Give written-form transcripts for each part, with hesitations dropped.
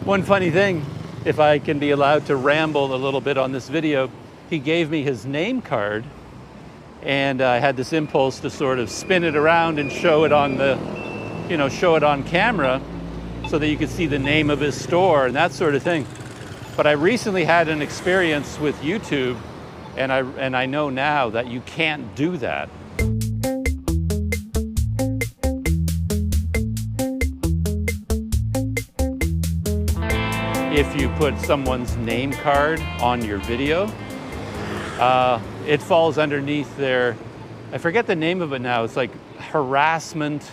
One funny thing, if I can be allowed to ramble a little bit on this video, he gave me his name card, and I had this impulse to sort of spin it around and show it on the, show it on camera so that you could see the name of his store and that sort of thing. But I recently had an experience with YouTube, and I know now that you can't do that. If you put someone's name card on your video, it falls underneath their, I forget the name of it now, it's like harassment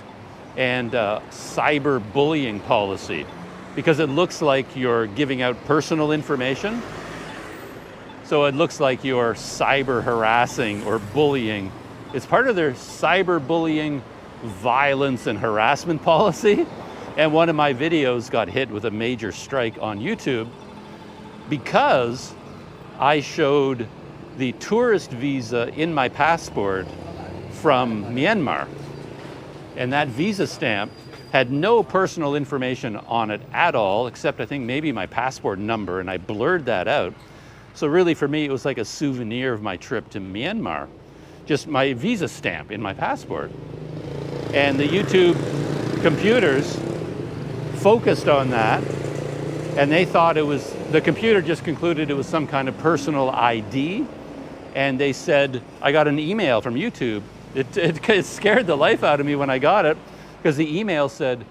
and cyberbullying policy, because it looks like you're giving out personal information. So it looks like you're cyber harassing or bullying. It's part of their cyberbullying, violence and harassment policy. And one of my videos got hit with a major strike on YouTube because I showed the tourist visa in my passport from Myanmar. And that visa stamp had no personal information on it at all, except I think maybe my passport number, and I blurred that out. So really for me, it was like a souvenir of my trip to Myanmar, just my visa stamp in my passport. And the YouTube computers focused on that, and they thought it was, the computer just concluded it was some kind of personal ID, and they said, I got an email from YouTube. It scared the life out of me when I got it, because the email said,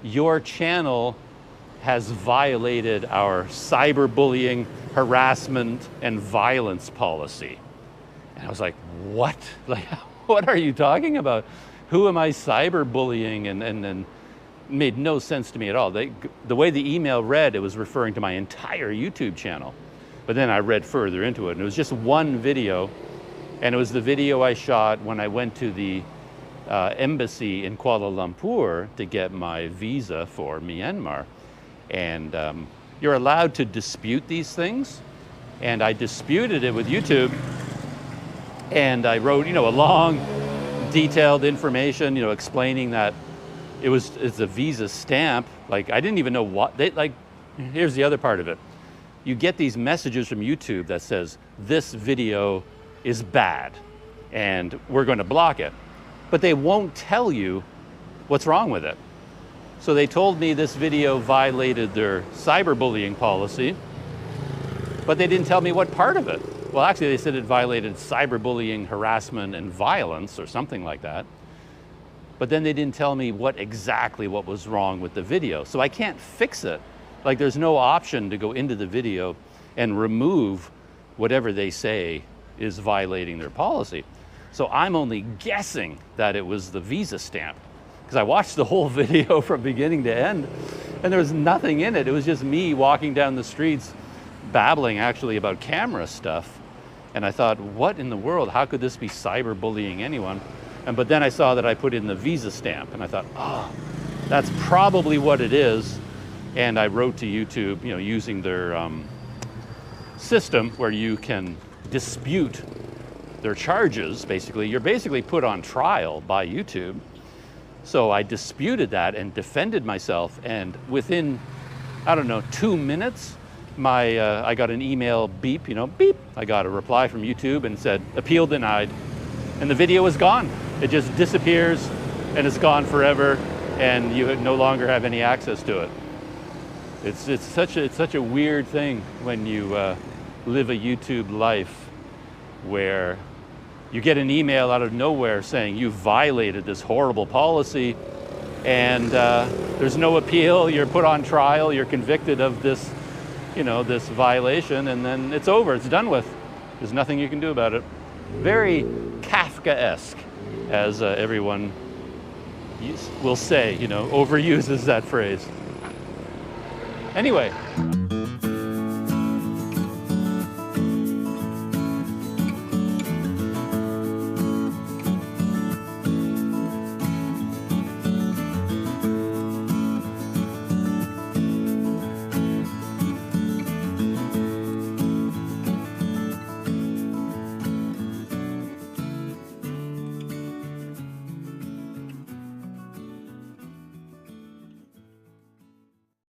your channel has violated our cyberbullying, harassment, and violence policy. And I was like, what? Like, what are you talking about? Who am I cyberbullying? And made no sense to me at all. The way the email read, it was referring to my entire YouTube channel. But then I read further into it, and it was just one video, and it was the video I shot when I went to the embassy in Kuala Lumpur to get my visa for Myanmar. And you're allowed to dispute these things, and I disputed it with YouTube, and I wrote, a long, detailed information, explaining that it's a visa stamp. Like, I didn't even know what here's the other part of it. You get these messages from YouTube that says, this video is bad and we're going to block it. But they won't tell you what's wrong with it. So they told me this video violated their cyberbullying policy, but they didn't tell me what part of it. Well, actually they said it violated cyberbullying, harassment, and violence or something like that. But then they didn't tell me what was wrong with the video. So I can't fix it. Like, there's no option to go into the video and remove whatever they say is violating their policy. So I'm only guessing that it was the visa stamp, because I watched the whole video from beginning to end, and there was nothing in it. It was just me walking down the streets, babbling actually about camera stuff. And I thought, what in the world? How could this be cyberbullying anyone? But then I saw that I put in the visa stamp, and I thought, oh, that's probably what it is. And I wrote to YouTube, using their system where you can dispute their charges, basically. You're basically put on trial by YouTube. So I disputed that and defended myself, and within, 2 minutes, I got an email beep, beep. I got a reply from YouTube and said, appeal denied. And the video is gone. It just disappears and it's gone forever, and you no longer have any access to it. It's such a weird thing when you live a YouTube life where you get an email out of nowhere saying you violated this horrible policy, and there's no appeal. You're put on trial. You're convicted of this, this violation, and then it's over. It's done with. There's nothing you can do about it. Very Kafka-esque, as everyone will say, overuses that phrase. Anyway.